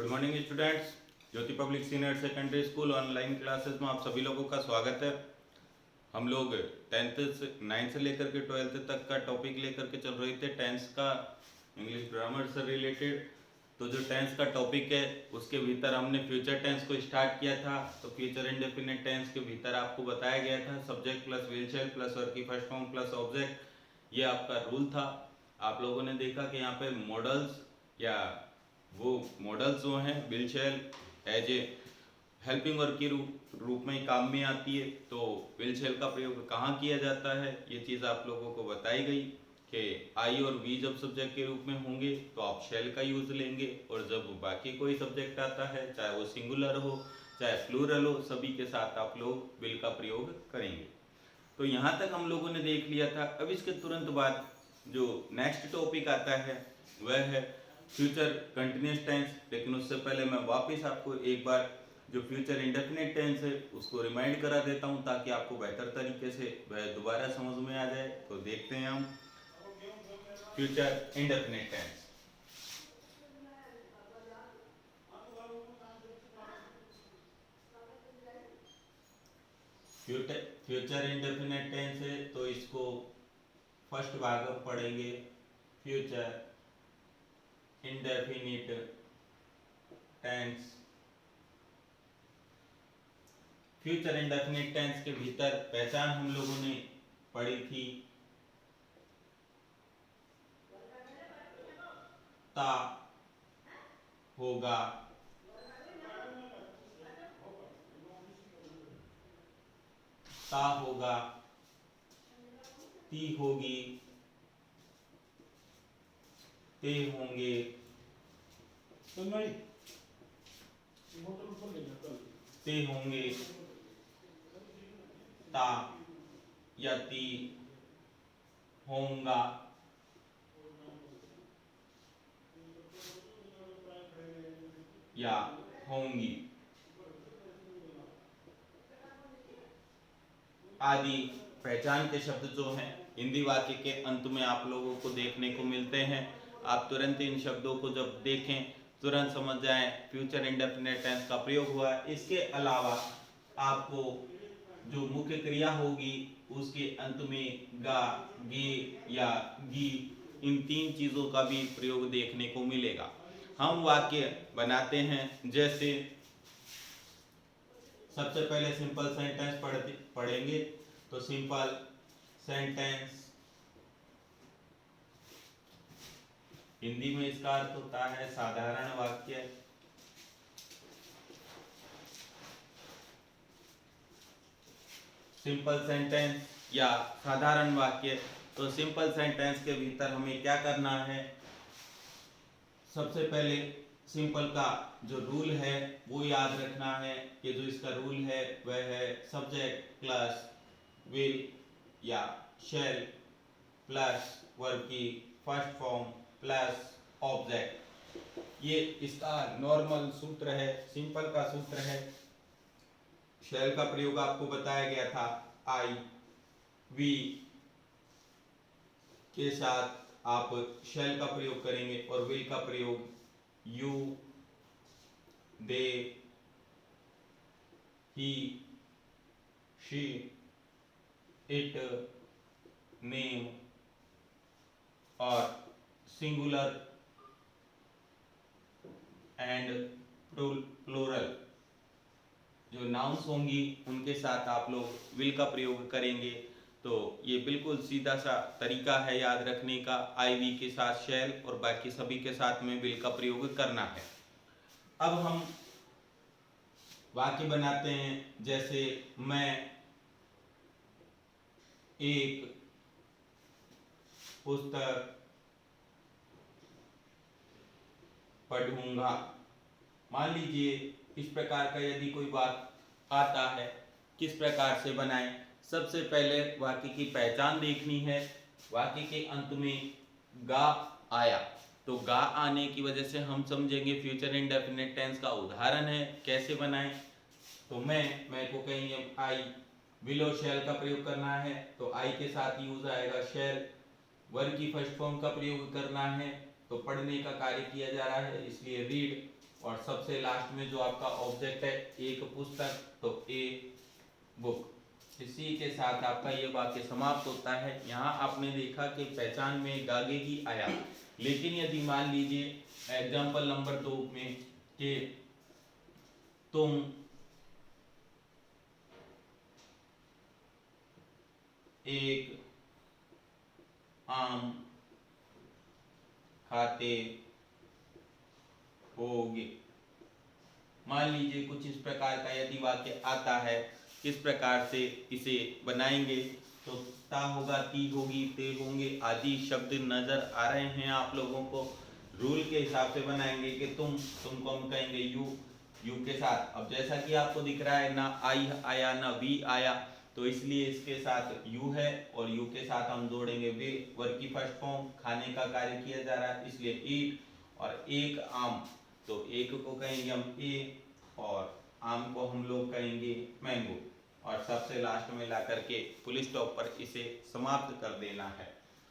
Good morning students. Jyoti public senior secondary school online classes में आप सभी लोगों का स्वागत है। हम लोग 9th से लेकर के 12th तक का टॉपिक लेकर के चल रहे थे 10th का इंग्लिश ग्रामर से रिलेटेड। तो जो 10th का टॉपिक है उसके भीतर हमने फ्यूचर टेंस को स्टार्ट किया था। तो फ्यूचर इंडेफिनिट टेंस के भीतर आपको बताया गया था subject plus will shall plus verb की फर्स्ट फॉर्म प्लस ऑब्जेक्ट, ये आपका रूल था। आप लोगों ने देखा कि यहाँ पे मॉडल्स या वो मॉडल्स जो हैं will shall as a helping verb के रूप में काम में आती है। तो विल शेल का प्रयोग कहाँ किया जाता है ये चीज़ आप लोगों को बताई गई कि आई और वी जब सब्जेक्ट के रूप में होंगे तो आप शेल का यूज लेंगे, और जब बाकी कोई सब्जेक्ट आता है चाहे वो सिंगुलर हो चाहे प्लूरल हो, सभी के साथ आप लोग विल का प्रयोग करेंगे। तो यहाँ तक हम लोगों ने देख लिया था। अब इसके तुरंत बाद जो नेक्स्ट टॉपिक आता है वह है फ्यूचर कंटिन्यूस टेंस। लेकिन उससे पहले मैं वापस आपको एक बार जो फ्यूचर इंडेफिनिट टेंस है उसको रिमाइंड करा देता हूँ ताकि आपको बेहतर तरीके से वह दोबारा समझ में आ जाए। तो देखते हैं हम future indefinite tense. Future indefinite tense है तो इसको फर्स्ट भाग हम पढ़ेंगे future indefinite tense. Future indefinite tense के भीतर पहचान हम लोगों ने पढ़ी थी ता होगा, ता होगा, ती होगी, ते होंगे, ते होंगे, ता या ती होगा, या होंगी आदि पहचान के शब्द जो हैं हिंदी वाक्य के अंत में आप लोगों को देखने को मिलते हैं। आप तुरंत इन शब्दों को जब देखें तुरंत समझ जाएं फ्यूचर इंडेफिनिट टेंस का प्रयोग हुआ है। इसके अलावा आपको जो मुख्य क्रिया होगी उसके अंत में गा, गे या गी, इन तीन चीजों का भी प्रयोग देखने को मिलेगा। हम वाक्य बनाते हैं, जैसे सबसे पहले सिंपल सेंटेंस पढ़ेंगे। तो सिंपल सेंटेंस हिंदी में इसका अर्थ होता है साधारण वाक्य। सिंपल सेंटेंस या साधारण वाक्य। तो सिंपल सेंटेंस के भीतर हमें क्या करना है, सबसे पहले सिंपल का जो रूल है वो याद रखना है कि जो इसका रूल है वह है सब्जेक्ट प्लस विल या शैल प्लस वर्ब की फर्स्ट फॉर्म प्लस ऑब्जेक्ट। ये इसका नॉर्मल सूत्र है, सिंपल का सूत्र है। शैल का प्रयोग आपको बताया गया था आई वी के साथ आप शैल का प्रयोग करेंगे, और विल का प्रयोग you, they, he, she, it, name और सिंगुलर एंड प्लूरल जो नाउन्स होंगी उनके साथ आप लोग विल का प्रयोग करेंगे। तो ये बिल्कुल सीधा सा तरीका है याद रखने का। आई वी के साथ शैल और बाकी सभी के साथ में विल का प्रयोग करना है। अब हम वाक्य बनाते हैं, जैसे मैं एक पुस्तक पढ़ूंगा। मान लीजिए इस प्रकार का यदि कोई बात आता है, किस प्रकार से बनाएं। सबसे पहले वाक्य की पहचान देखनी है। वाक्य के अंत में गा आया, तो गा आने की वजह से हम समझेंगे फ्यूचर इंडेफिनिट टेंस का उदाहरण है कैसे बनाएं। तो मैं को कहेंगे आई, विल और शैल का प्रयोग करना है तो आई के साथ यूज आएगा शैल। वर्ब की फर्स्ट फॉर्म का प्रयोग करना है तो पढ़ने का कार्य किया जा रहा है इसलिए रीड। और सबसे लास्ट में जो आपका ऑब्जेक्ट है एक पुस्तक, तो ए बुक। इसी के साथ आपका ये वाक्य समाप्त होता है। यहाँ आपने देखा कि पहचान में गागेगी आया, लेकिन यदि मान लीजिए एग्जाम्पल नंबर 2 में कि तुम एक आम खाते होगे, मान लीजिए कुछ इस प्रकार का यदि वाक्य आता है, किस प्रकार से इसे बनाएंगे, तो ता होगा, ती होगी, ते होंगे आदि शब्द नजर आ रहे हैं आप लोगों को। रूल के हिसाब से बनाएंगे कि तुमको हम कहेंगे यू के साथ। अब जैसा कि आपको दिख रहा है ना आई आया ना वी आया, तो इसलिए इसके साथ यू है और यू के साथ हम जोड़ेंगे वे। वर्ग की फर्स्ट फॉर्म खाने का कार्य किया जा रहा है, इसलिए ईट। और एक आम, तो एक को कहेंगे हम ए और आम को हम लोग कहेंगे मैंगो। और सबसे लास्ट में ला करके फुल स्टॉप पर इसे समाप्त कर देना है।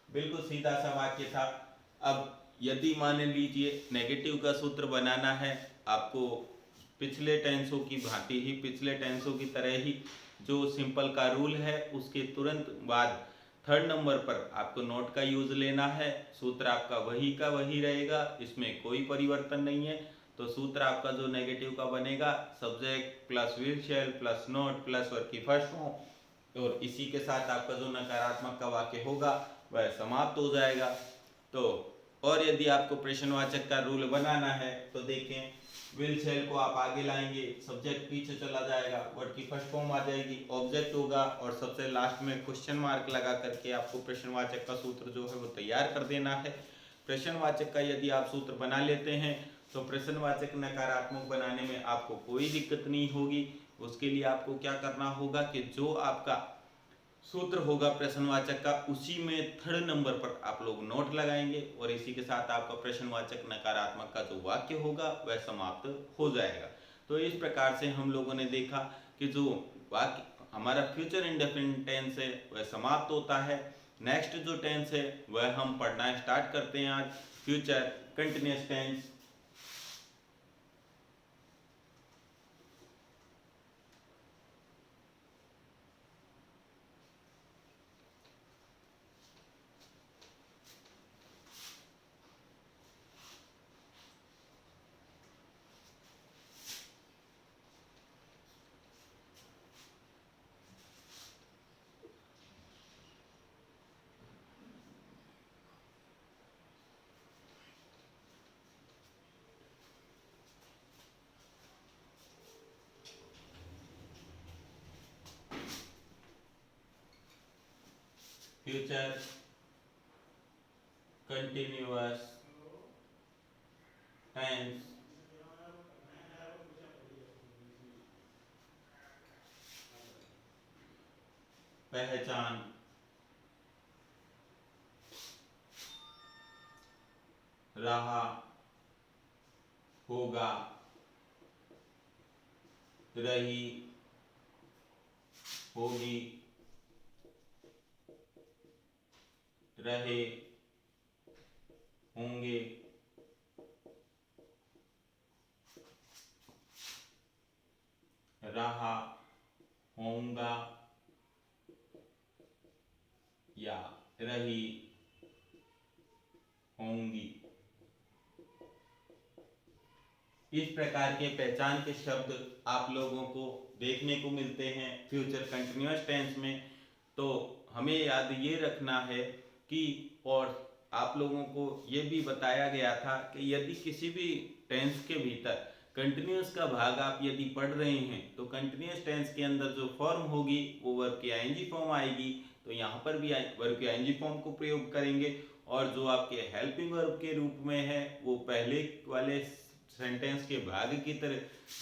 बिल्कुल सीधा सा वाक्य था। अब यदि मान लीजिए नेगेटिव का सूत्र बनाना है आपको, पिछले टेंसों की भांति ही, पिछले टेंसों की तरह ही जो सिंपल का रूल है उसके तुरंत बाद थर्ड नंबर पर आपको नोट का यूज लेना है। सूत्र आपका वही का वही रहेगा, इसमें कोई परिवर्तन नहीं है। तो सूत्र आपका जो नेगेटिव का बनेगा, subject plus will shall plus note plus verb की फर्स्ट फॉर्म, और इसी के साथ आपका जो नकारात्मक का वाक्य होगा वह समाप्त हो जाएगा। तो और यदि आपको प्रश्नवाचक का रूल बनाना है तो देखें, विल शैल को आप आगे लाएंगे, सब्जेक्ट पीछे चला जाएगा, वर्ड की फर्स्ट फॉर्म आ जाएगी, ऑब्जेक्ट होगा और सबसे लास्ट में क्वेश्चन मार्क लगा करके आपको प्रश्नवाचक का सूत्र जो है वो तैयार कर देना है। प्रश्नवाचक का यदि आप सूत्र बना लेते हैं तो प्रश्नवाचक नकारात्मक बनाने में आपको कोई दिक्कत नहीं होगी। उसके लिए आपको क्या करना होगा कि जो आपका सूत्र होगा प्रश्नवाचक का, उसी में थर्ड नंबर पर आप लोग नोट लगाएंगे और इसी के साथ आपका प्रश्नवाचक नकारात्मक का जो वाक्य होगा वह समाप्त हो जाएगा। तो इस प्रकार से हम लोगों ने देखा कि जो वाक्य हमारा फ्यूचर इंडेफिनिट टेंस है वह समाप्त होता है। नेक्स्ट जो टेंस है वह हम पढ़ना स्टार्ट करते हैं आज, future continuous tense. Future continuous tense पहचान रहा होगा, रही होगी, रहे होंगे, रहा होगा या रही होंगी। इस प्रकार के पहचान के शब्द आप लोगों को देखने को मिलते हैं फ्यूचर कंटिन्यूअस टेंस में। तो हमें याद ये रखना है कि, और आप लोगों को ये भी बताया गया था कि यदि किसी भी टेंस के भीतर कंटिन्यूअस का भाग आप यदि पढ़ रहे हैं तो कंटिन्यूअस टेंस के अंदर जो फॉर्म होगी वो वर्ब की आईएनजी फॉर्म आएगी। तो यहाँ पर भी वर्ब की आईएनजी फॉर्म को प्रयोग करेंगे, और जो आपके हेल्पिंग वर्ब के रूप में है वो पहले वाले सेंटेंस के भाग की तरह,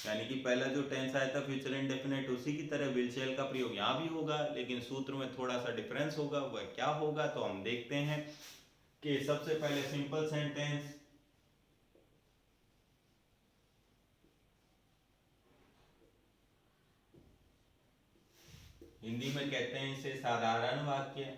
यानी कि पहला जो टेंस आया था फ्यूचर इंडेफिनिट, उसी की तरह विल शैल का प्रयोग यहाँ भी होगा, लेकिन सूत्र में थोड़ा सा डिफरेंस होगा। वह क्या होगा तो हम देखते हैं कि सबसे पहले सिंपल सेंटेंस, हिंदी में कहते हैं इसे साधारण वाक्य।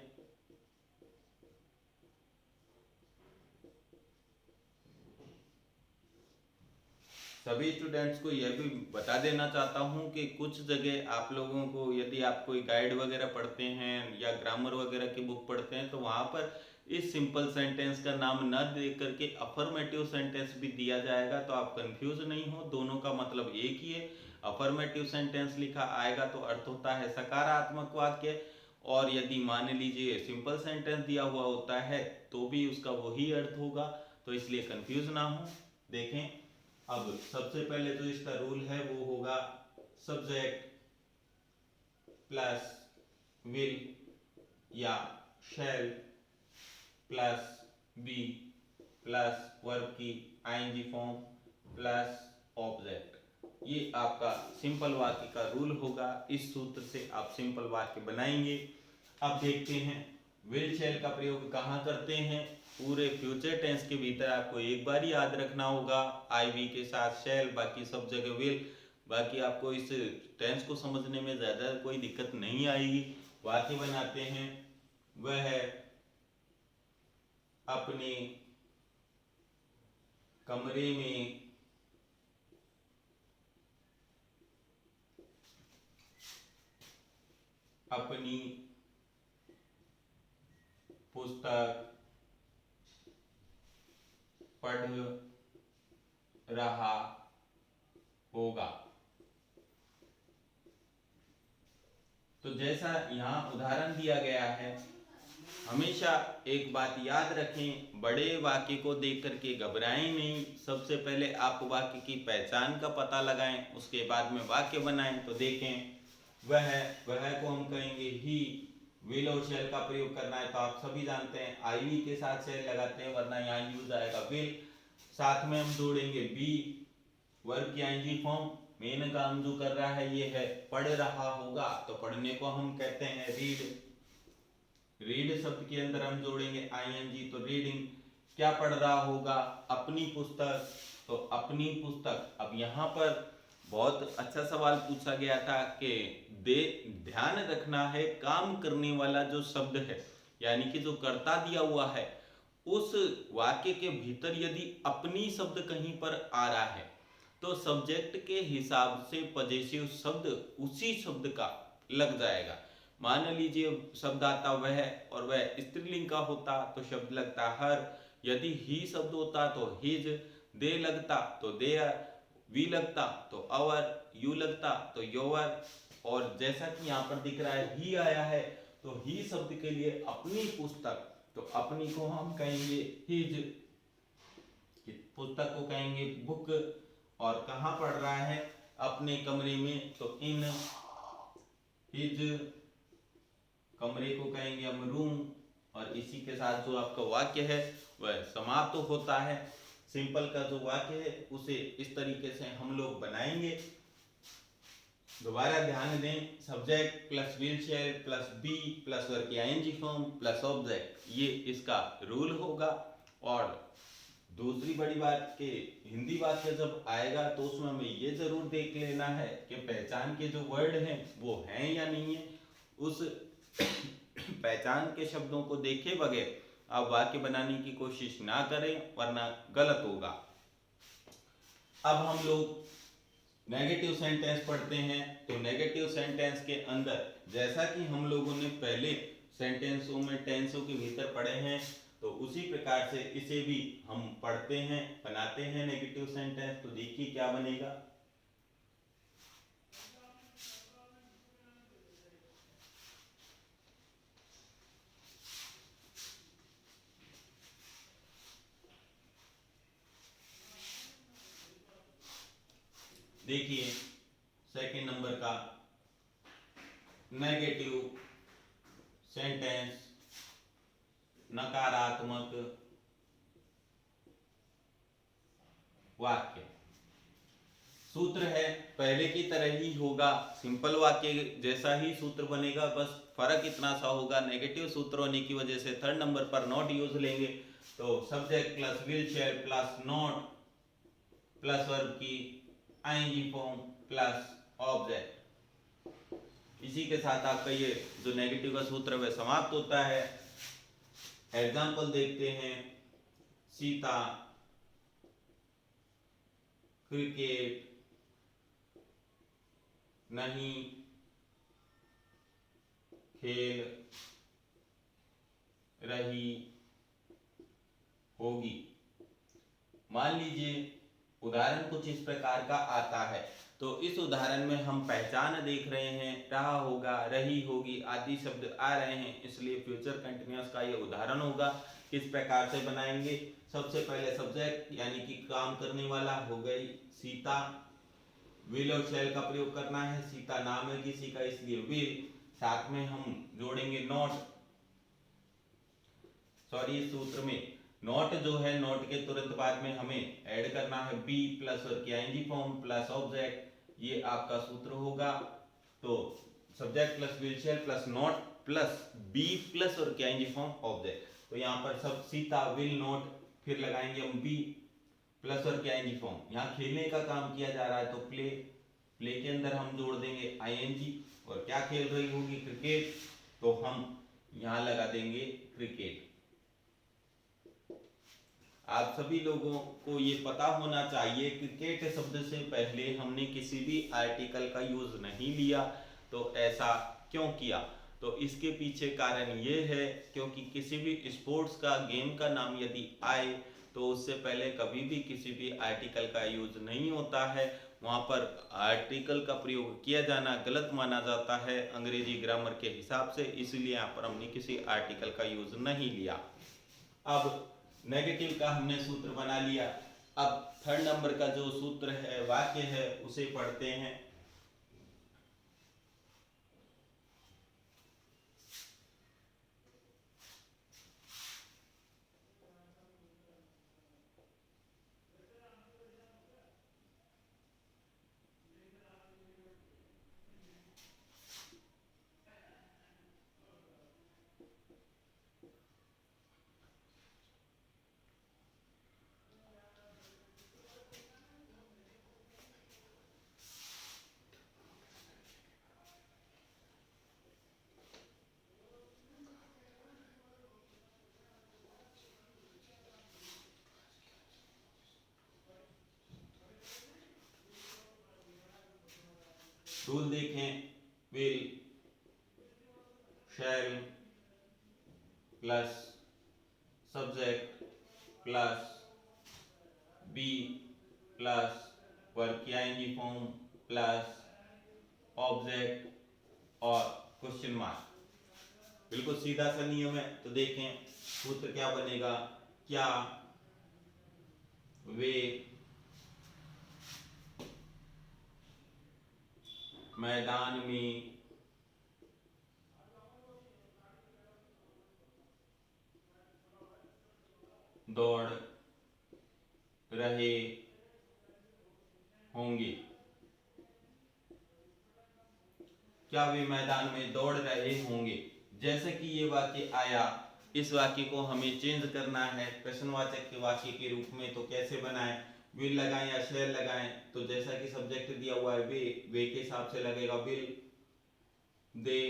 सभी स्टूडेंट्स को यह भी बता देना चाहता हूँ कि कुछ जगह आप लोगों को, यदि आप कोई गाइड वगैरह पढ़ते हैं या ग्रामर वगैरह की बुक पढ़ते हैं, तो वहाँ पर इस सिंपल सेंटेंस का नाम न दे करके अफर्मेटिव सेंटेंस भी दिया जाएगा, तो आप कंफ्यूज नहीं हो, दोनों का मतलब एक ही है। अफर्मेटिव सेंटेंस लिखा आएगा तो अर्थ होता है सकारात्मक वाक्य, और यदि मान लीजिए सिंपल सेंटेंस दिया हुआ होता है तो भी उसका वही अर्थ होगा, तो इसलिए कंफ्यूज ना हो। देखें, अब सबसे पहले जो इसका रूल है वो होगा सब्जेक्ट प्लस विल या shall plus be plus verb की आईएनजी फॉर्म प्लस ऑब्जेक्ट। ये आपका सिंपल वाक्य का रूल होगा। इस सूत्र से आप सिंपल वाक्य बनाएंगे। अब देखते हैं विल शैल का प्रयोग कहाँ करते हैं। पूरे फ्यूचर टेंस के भीतर आपको एक बार ही याद रखना होगा, आई वी के साथ शैल, बाकी सब जगह विल। बाकी आपको इस टेंस को समझने में ज़्यादा कोई दिक्कत नहीं आएगी। वाक्य बनाते हैं, वह अपने कमरे में अपनी पुस्तक पढ़ रहा होगा। तो जैसा यहाँ उदाहरण दिया गया है, हमेशा एक बात याद रखें, बड़े वाक्य को देख करके घबराएं नहीं। सबसे पहले आप वाक्य की पहचान का पता लगाएं, उसके बाद में वाक्य बनाएं। तो देखें, वह को हम कहेंगे ही। विल और शैल का प्रयोग करना है तो आप सभी जानते हैं आई वी के साथ शैल लगाते हैं, वरना यहाँ यूज आएगा विल। साथ में हम जोड़ेंगे बी, वर्ब की आईएनजी फॉर्म। मेन काम जो कर रहा है ये है पढ़ रहा होगा, तो पढ़ने को हम कहते हैं रीड। रीड शब्द के अंदर हम जोड़ेंगे आईएनजी, तो रीडिंग। क्या पढ़ रहा होगा? अपनी पुस्तक, तो अपनी पुस्तक। अब यहाँ पर बहुत अच्छा सवाल पूछा गया था कि ध्यान रखना है काम करने वाला जो शब्द है, यानी कि जो कर्ता दिया हुआ है, उस वाक्य के भीतर यदि अपनी शब्द कहीं पर आ रहा है तो सब्जेक्ट के हिसाब से पजेसिव शब्द उसी शब्द का लग जाएगा। मान लीजिए शब्द आता वह, और वह स्त्रीलिंग का होता तो शब्द लगता हर। यदि ही शब्द होता तो हिज, दे लगता तो देयर, वी लगता तो अवर, यू लगता तो योवर। और जैसा कि यहाँ पर दिख रहा है ही आया है, तो ही शब्द के लिए अपनी पुस्तक, तो अपनी को हम कहेंगे हिज, पुस्तक को कहेंगे बुक। और कहाँ पढ़ रहा है? अपने कमरे में, तो इन हिज कमरे को कहेंगे हम रूम। और इसी के साथ जो आपका वाक्य है वह समाप्त तो होता है। सिंपल का जो वाक्य है उसे इस तरीके से हम लोग बनाएंगे। दोबारा ध्यान दें, subject plus will shall plus be plus verb की आईएनजी फॉर्म प्लस ऑब्जेक्ट, ये इसका रूल होगा। और दूसरी बड़ी बात कि हिंदी वाक्य जब आएगा तो उसमें हमें ये जरूर देख लेना है कि पहचान के जो वर्ड हैं वो हैं या नहीं है। उस पहचान के शब्दों को देखे बगैर आप वाक्य बनाने की कोशिश ना करें, वरना गलत होगा। अब हम लोग नेगेटिव सेंटेंस पढ़ते हैं। तो नेगेटिव सेंटेंस के अंदर, जैसा कि हम लोगों ने पहले सेंटेंसों में टेंसों के भीतर पढ़े हैं, तो उसी प्रकार से इसे भी हम पढ़ते हैं, बनाते हैं नेगेटिव सेंटेंस। तो देखिए क्या बनेगा। देखिए सेकंड नंबर का नेगेटिव सेंटेंस, नकारात्मक वाक्य। सूत्र है पहले की तरह ही होगा, सिंपल वाक्य जैसा ही सूत्र बनेगा, बस फर्क इतना सा होगा, नेगेटिव सूत्र होने की वजह से थर्ड नंबर पर नॉट यूज लेंगे। तो subject plus will shall plus not plus verb की आईएनजी फॉर्म प्लस ऑब्जेक्ट। इसी के साथ आपका ये जो नेगेटिव का सूत्र है वह समाप्त होता है। एग्जाम्पल देखते हैं। सीता क्रिकेट नहीं खेल रही होगी। मान लीजिए उदाहरण कुछ इस प्रकार का आता है, तो इस उदाहरण में हम पहचान देख रहे हैं, रहा होगा, रही होगी आदि शब्द आ रहे हैं, इसलिए फ्यूचर कंटिन्यूअस का ये उदाहरण होगा। किस प्रकार से बनाएंगे? सबसे पहले सब्जेक्ट यानी कि काम करने वाला हो गई सीता, विल और शैल का प्रयोग करना है, सीता नाम है किसी का इसलिए विल, साथ में हम जोड़ेंगे नॉट, सॉरी सूत्र में नॉट जो है, नॉट के तुरंत बाद में हमें ऐड करना है बी प्लस और के आईएनजी फॉर्म प्लस ऑब्जेक्ट, ये आपका सूत्र होगा। तो subject plus will shall plus not plus be plus और के आईएनजी फॉर्म ऑब्जेक्ट, तो यहाँ पर सब सीता विल नॉट, फिर लगाएंगे हम बी प्लस और के आईएनजी फॉर्म। यहाँ खेलने का काम किया जा रहा है तो प्ले, प्ले के अंदर हम जोड़ देंगे आईएनजी, और क्या खेल रही होगी? क्रिकेट, तो हम यहाँ लगा देंगे क्रिकेट। आप सभी लोगों को ये पता होना चाहिए क्रिकेट शब्द से पहले हमने किसी भी आर्टिकल का यूज नहीं लिया, तो ऐसा क्यों किया? तो इसके पीछे कारण ये है क्योंकि किसी भी स्पोर्ट्स का गेम का नाम यदि आए तो उससे पहले कभी भी किसी भी आर्टिकल का यूज नहीं होता है, वहां पर आर्टिकल का प्रयोग किया जाना गलत माना जाता है अंग्रेजी ग्रामर के हिसाब से, इसलिए यहाँ पर हमने किसी आर्टिकल का यूज नहीं लिया। अब नेगेटिव का हमने सूत्र बना लिया, अब थर्ड नंबर का जो सूत्र है, वाक्य है, उसे पढ़ते हैं। रूल देखें, will shall plus subject plus be plus verb की आईएनजी फॉर्म प्लस ऑब्जेक्ट और क्वेश्चन मार्क, बिल्कुल सीधा सा नियम है। तो देखें सूत्र क्या बनेगा, क्या वे मैदान में दौड़ रहे होंगे? क्या वे मैदान में दौड़ रहे होंगे? जैसे कि ये वाक्य आया, इस वाक्य को हमें चेंज करना है प्रश्नवाचक के वाक्य के रूप में, तो कैसे बनाएं? विल लगाएं या शैल लगाएं? तो जैसा कि सब्जेक्ट दिया हुआ है वे के हिसाब से लगेगा विल, दे,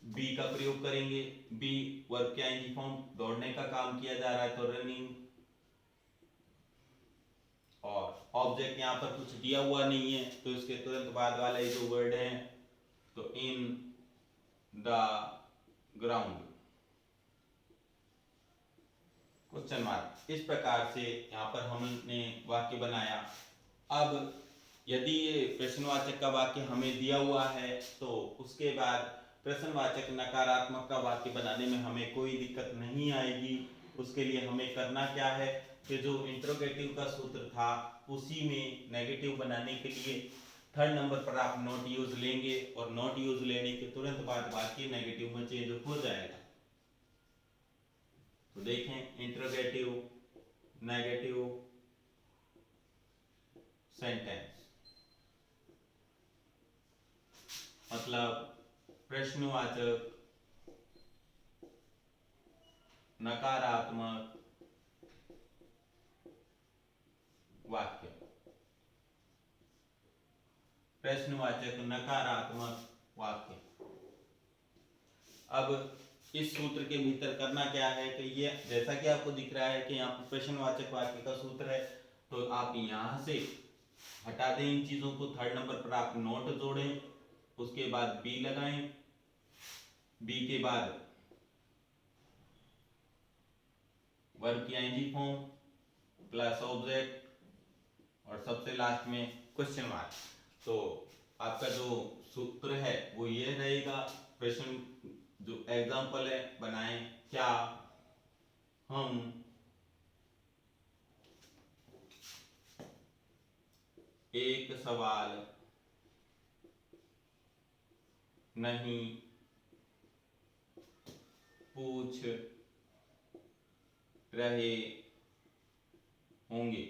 बी का प्रयोग करेंगे, बी वर्ब के आईएनजी फॉर्म, दौड़ने का काम किया जा रहा है तो रनिंग, और ऑब्जेक्ट यहाँ पर कुछ दिया हुआ नहीं है तो इसके तुरंत बाद वाले जो वर्ड हैं तो in the ground, question mark. इस प्रकार से यहाँ पर हमने वाक्य बनाया। अब यदि ये प्रश्नवाचक का वाक्य हमें दिया हुआ है तो उसके बाद प्रश्नवाचक नकारात्मक का वाक्य बनाने में हमें कोई दिक्कत नहीं आएगी। उसके लिए हमें करना क्या है कि जो इंट्रोगेटिव का सूत्र था उसी में नेगेटिव बनाने के लिए थर्ड नंबर पर आप नॉट यूज लेंगे और नॉट यूज लेने के तुरंत बाद वाक्य नेगेटिव में चेंज हो जाएगा। तो देखें इंट्रोगेटिव नेगेटिव सेंटेंस, मतलब प्रश्नवाचक नकारात्मक वाक्य, प्रश्नवाचक नकारात्मक वाक्य। अब इस सूत्र के भीतर करना क्या है कि ये जैसा कि आपको दिख रहा है कि यहाँ पर प्रश्नवाचक वाक्य का सूत्र है, तो आप यहाँ से हटा दें इन चीजों को। थर्ड नंबर पर आप नोट जोड़ें, उसके बाद बी लगाएं, बी के बाद वर्ब की आईएनजी फॉर्म प्लस ऑब्जेक्ट और सबसे लास्ट में क्वेश्चन मार्क। तो आपका जो सूत्र है वो ये रहेगा, प्रश्न जो एग्जाम्पल है बनाएं, क्या हम एक सवाल नहीं पूछ रहे होंगे।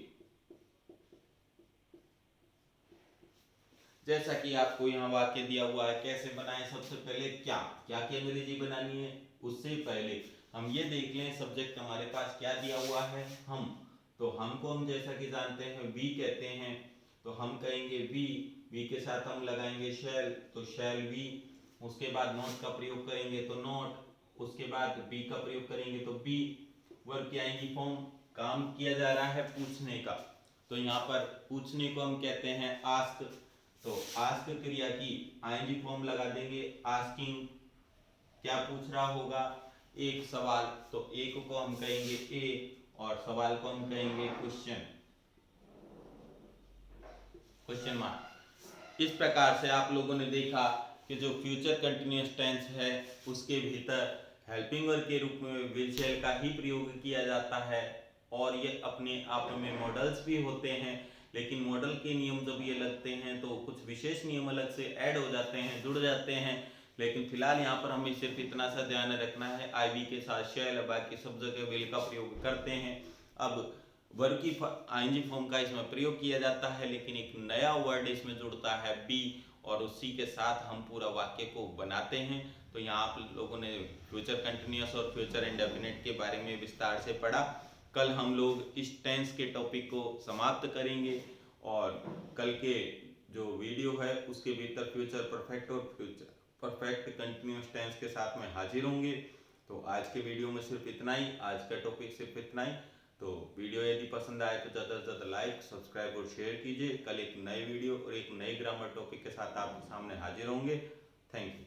जैसा कि आपको यहाँ वाक्य दिया हुआ है, कैसे बनाएं। सबसे पहले क्या क्या की अंग्रेजी बनानी है, उससे पहले हम ये देख लें सब्जेक्ट हमारे पास क्या दिया हुआ है, हम। तो हमको हम जैसा कि जानते हैं वी कहते हैं, तो हम कहेंगे वी, वी के साथ हम लगाएंगे शैल, तो शैल वी। उसके बाद नोट का प्रयोग करेंगे तो नोट, उसके बाद बी का प्रयोग करेंगे तो बी। वर्ब की आएंगी फॉर्म, काम किया जा रहा है पूछने का, तो यहाँ पर पूछने को हम कहते हैं आस्क। तो आस्क क्रिया की आईएनजी फॉर्म लगा देंगे, आस्किंग, क्या पूछ रहा होगा, एक सवाल, तो एक को हम कहेंगे ए और सवाल को हम कहेंगे क्वेश्चन, क्वेश्चन मार्क। इस प्रकार से आप लोगों ने देखा कि जो फ्यूचर कंटिन्यूअस टेंस है उसके भीतर हेल्पिंग वर्ब के रूप में विल शैल का ही प्रयोग किया जाता है, और ये अपने आप में मॉडल्स भी होते हैं, लेकिन मॉडल के नियम जब ये लगते हैं तो कुछ विशेष नियम अलग से ऐड हो जाते हैं, जुड़ जाते हैं। लेकिन फिलहाल यहाँ पर हमें सिर्फ इतना सा ध्यान रखना है, आई बी के साथ शैल, बाकी सब जगह विल का प्रयोग करते हैं। अब वर्ब की आईएनजी फॉर्म का इसमें प्रयोग किया जाता है, लेकिन एक नया वर्ड इसमें जुड़ता है बी, और उसी के साथ हम पूरा वाक्य को बनाते हैं। तो यहाँ आप लोगों ने फ्यूचर कंटिन्यूअस और फ्यूचर इंडेफिनिट के बारे में विस्तार से पढ़ा। कल हम लोग इस टेंस के टॉपिक को समाप्त करेंगे, और कल के जो वीडियो है उसके भीतर फ्यूचर परफेक्ट और फ्यूचर परफेक्ट कंटिन्यूअस टेंस के साथ में हाजिर होंगे। तो आज के वीडियो में सिर्फ इतना ही, आज का टॉपिक सिर्फ इतना ही। तो वीडियो यदि पसंद आए तो ज़्यादा से ज़्यादा लाइक, सब्सक्राइब और शेयर कीजिए। कल एक नई वीडियो और एक नई ग्रामर टॉपिक के साथ आपके सामने हाजिर होंगे। Thank you.